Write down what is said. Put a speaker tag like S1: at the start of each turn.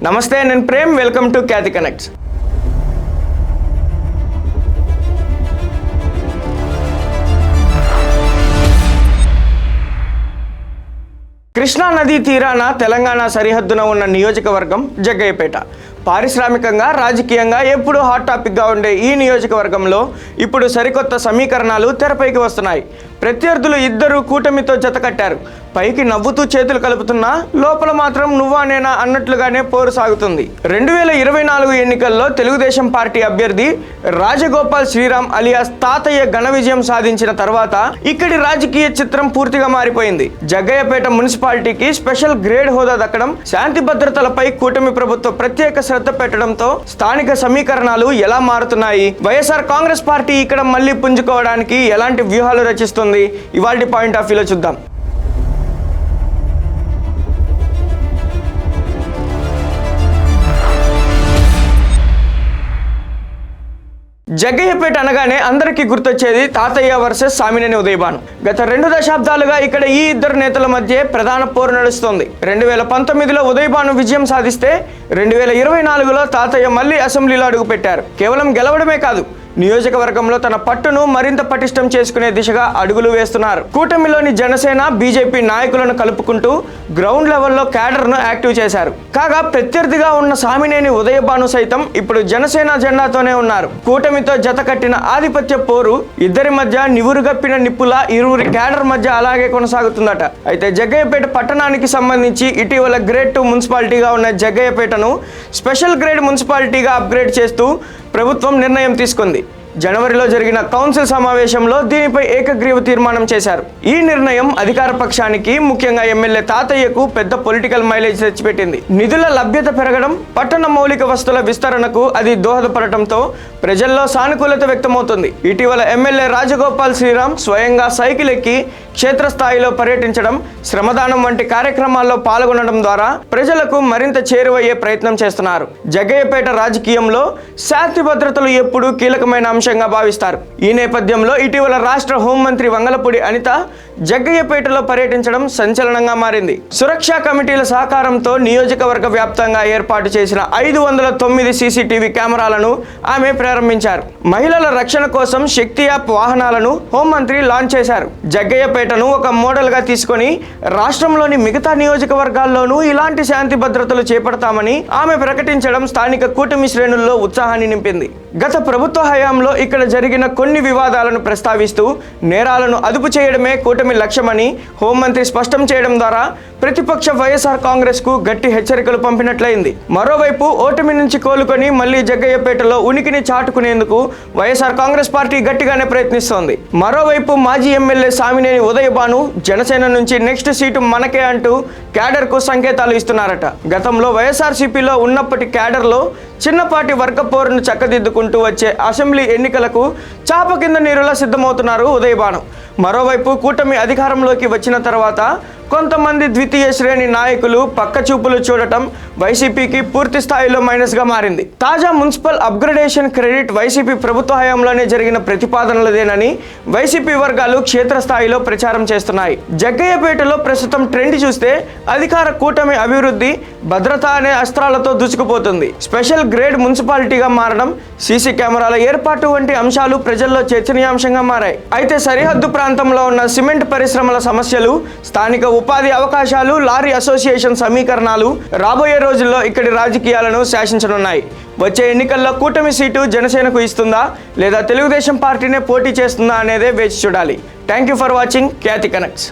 S1: నమస్తే, నేను Prem. Welcome to Khyati connects. Krishna నదీ తీరాన తెలంగాణ సరిహద్దున ఉన్న నియోజకవర్గం జగ్గయ్యపేట. పారిశ్రామికంగా, రాజకీయంగా ఎప్పుడూ హాట్ టాపిక్గా ఉండే ఈ నియోజకవర్గంలో ఇప్పుడు సరికొత్త సమీకరణాలు తెరపైకి వస్తున్నాయి. ప్రత్యర్థులు ఇద్దరు కూటమితో జతకట్టారు. పైకి నవ్వుతూ చేతులు కలుపుతున్నా లోపల మాత్రం నువ్వా నేనా అన్నట్లుగానే పోరు సాగుతుంది. 2024 ఎన్నికల్లో తెలుగుదేశం పార్టీ అభ్యర్థి రాజగోపాల్ శ్రీరామ్ అలియాస్ తాతయ్య ఘన విజయం సాధించిన తర్వాత ఇక్కడి రాజకీయ చిత్రం పూర్తిగా మారిపోయింది. జగ్గయ్యపేట మున్సిపాలిటీకి స్పెషల్ గ్రేడ్ హోదా దక్కడం, శాంతి భద్రతలపై కూటమి ప్రభుత్వం ప్రత్యేక శ్రద్ధ పెట్టడంతో స్థానిక సమీకరణాలు ఎలా మారుతున్నాయి, వైఎస్ఆర్ కాంగ్రెస్ పార్టీ ఇక్కడ మళ్లీ పుంజుకోవడానికి ఎలాంటి వ్యూహాలు రచిస్తుంది, ఇవాల్టి పాయింట్ ఆఫ్ వ్యూలో చూద్దాం. జగ్గయ్యపేట అనగానే అందరికీ గుర్తొచ్చేది తాతయ్య వర్సెస్ సామినేని ఉదయభాను. గత 2 దశాబ్దాలుగా ఇక్కడ ఈ ఇద్దరు నేతల మధ్య ప్రధాన పోరు నడుస్తోంది. 2019లో ఉదయభాను విజయం సాధిస్తే 2024లో తాతయ్య మళ్లీ అసెంబ్లీలో అడుగుపెట్టారు. కేవలం గెలవడమే కాదు, నియోజకవర్గంలో తన పట్టును మరింత పటిష్టం చేసుకునే దిశగా అడుగులు వేస్తున్నారు. కూటమిలోని జనసేన, బీజేపీ నాయకులను కలుపుకుంటూ గ్రౌండ్ లెవెల్లో క్యాడర్ను యాక్టివ్ చేశారు. కాగా ప్రత్యర్థిగా ఉన్న సామినేని ఉదయభాను సైతం ఇప్పుడు జనసేన జెండాతోనే ఉన్నారు. కూటమితో జత కట్టిన ఆధిపత్య పోరు ఇద్దరి మధ్య నివురుగప్పిన నిప్పులా ఇరువురి క్యాడర్ మధ్య అలాగే కొనసాగుతుందట. అయితే జగ్గయ్యపేట పట్టణానికి సంబంధించి ఇటీవల గ్రేడ్ 2 మున్సిపాలిటీగా ఉన్న జగ్గయ్యపేటను స్పెషల్ గ్రేడ్ మున్సిపాలిటీగా అప్గ్రేడ్ చేస్తూ ప్రభుత్వం నిర్ణయం తీసుకుంది. జనవరిలో జరిగిన కౌన్సిల్ సమావేశంలో దీనిపై ఏకగ్రీవ తీర్మానం చేశారు. ఈ నిర్ణయం అధికార పక్షానికి, ముఖ్యంగా ఎమ్మెల్యే తాతయ్యకు పెద్ద పొలిటికల్ మైలేజ్ తెచ్చిపెట్టింది. నిధుల లభ్యత పెరగడం, పట్టణ మౌలిక వస్తువుల విస్తరణకు అది దోహదపడటంతో ప్రజల్లో సానుకూలత వ్యక్తమవుతుంది. ఇటీవల ఎమ్మెల్యే రాజగోపాల్ శ్రీరామ్ స్వయంగా సైకిల్ ఎక్కి క్షేత్రస్థాయిలో పర్యటించడం, శ్రమదానం వంటి కార్యక్రమాల్లో పాల్గొనడం ద్వారా ప్రజలకు మరింత చేరువయ్యే ప్రయత్నం చేస్తున్నారు. జగ్గయ్యపేట రాజకీయంలో శాంతి భద్రతలు ఎప్పుడూ కీలకమైన అంశంగా భావిస్తారు. ఈ నేపథ్యంలో ఇటీవల రాష్ట్ర హోంమంత్రి వంగలపూడి అనిత జగ్గయ్యపేటలో పర్యటించడం సంచలనంగా మారింది. సురక్షా కమిటీల సహకారంతో నియోజకవర్గ వ్యాప్తంగా ఏర్పాటు చేసిన 509 సీసీటీవీ కెమెరాలను ఆమె ప్రారంభించారు. మహిళల రక్షణ కోసం శక్తి యాప్ వాహనాలను హోంమంత్రి లాంచ్ చేశారు. జగ్గయ్యపేటను ఒక మోడల్ గా తీసుకొని రాష్ట్రంలోని మిగతా నియోజకవర్గాల్లోనూ ఇలాంటి శాంతి భద్రతలు చేపడతామని ఆమె ప్రకటించడం స్థానిక కూటమి శ్రేణుల్లో ఉత్సాహాన్ని నింపింది. గత ప్రభుత్వ హయాంలో ఇక్కడ జరిగిన కొన్ని వివాదాలను ప్రస్తావిస్తూ నేరాలను అదుపు చేయడమే కూటమి లక్ష్యమని హోంమంత్రి స్పష్టం చేయడం ద్వారా ప్రతిపక్ష వైఎస్ఆర్ కాంగ్రెస్ కు గట్టి హెచ్చరికలు పంపినట్లయింది. మరోవైపు ఓటమి నుంచి కోలుకొని మళ్లీ జగ్గయ్యపేటలో ఉనికిని చాటుకునేందుకు వైఎస్ఆర్ కాంగ్రెస్ పార్టీ గట్టిగానే ప్రయత్నిస్తోంది. మరోవైపు మాజీ ఎమ్మెల్యే సామినేని ఉదయభాను జనసేన నుంచి నెక్స్ట్ సీటు మనకే అంటూ క్యాడర్ కు సంకేతాలు ఇస్తున్నారట. గతంలో వైఎస్ఆర్సీపీలో ఉన్నప్పటి క్యాడర్లో చిన్నపాటి వర్గ పోరును చక్కదిద్దుకుంటూ వచ్చే అసెంబ్లీ ఎన్నికలకు చాప కింద నీరులా సిద్ధమవుతున్నారు ఉదయభాను. మరోవైపు కూటమి అధికారంలోకి వచ్చిన తర్వాత కొంతమంది ద్వితీయ శ్రేణి నాయకులు పక్క చూపులు చూడటం వైసీపీకి పూర్తి స్థాయిలో మైనస్గా మారింది. తాజా మున్సిపల్ అప్గ్రేడేషన్ క్రెడిట్ వైసీపీ ప్రభుత్వ హయాంలోనే జరిగిన ప్రతిపాదనలదేనని వైసీపీ వర్గాలు క్షేత్రస్థాయిలో ప్రచారం చేస్తున్నాయి. జగ్గయ్యపేటలో ప్రస్తుతం ట్రెండ్ చూస్తే అధికార కూటమి అభివృద్ధి, భద్రత అనే అస్త్రాలతో దూసుకుపోతుంది. స్పెషల్ గ్రేడ్ మున్సిపాలిటీగా మారడం, సీసీ కెమెరాల ఏర్పాటు వంటి అంశాలు ప్రజల్లో చర్చనీయాంశంగా మారాయి. అయితే సరిహద్దు ప్రాంతంలో ఉన్న సిమెంట్ పరిశ్రమల సమస్యలు, స్థానిక ఉపాధి అవకాశాలు, లారీ అసోసియేషన్ సమీకరణాలు రాబోయే రోజుల్లో ఇక్కడి రాజకీయాలను శాసించనున్నాయి. వచ్చే ఎన్నికల్లో కూటమి సీటు జనసేనకు ఇస్తుందా లేదా తెలుగుదేశం పార్టీనే పోటీ చేస్తుందా అనేదే వేచి చూడాలి. Thank you for watching Khyati connects.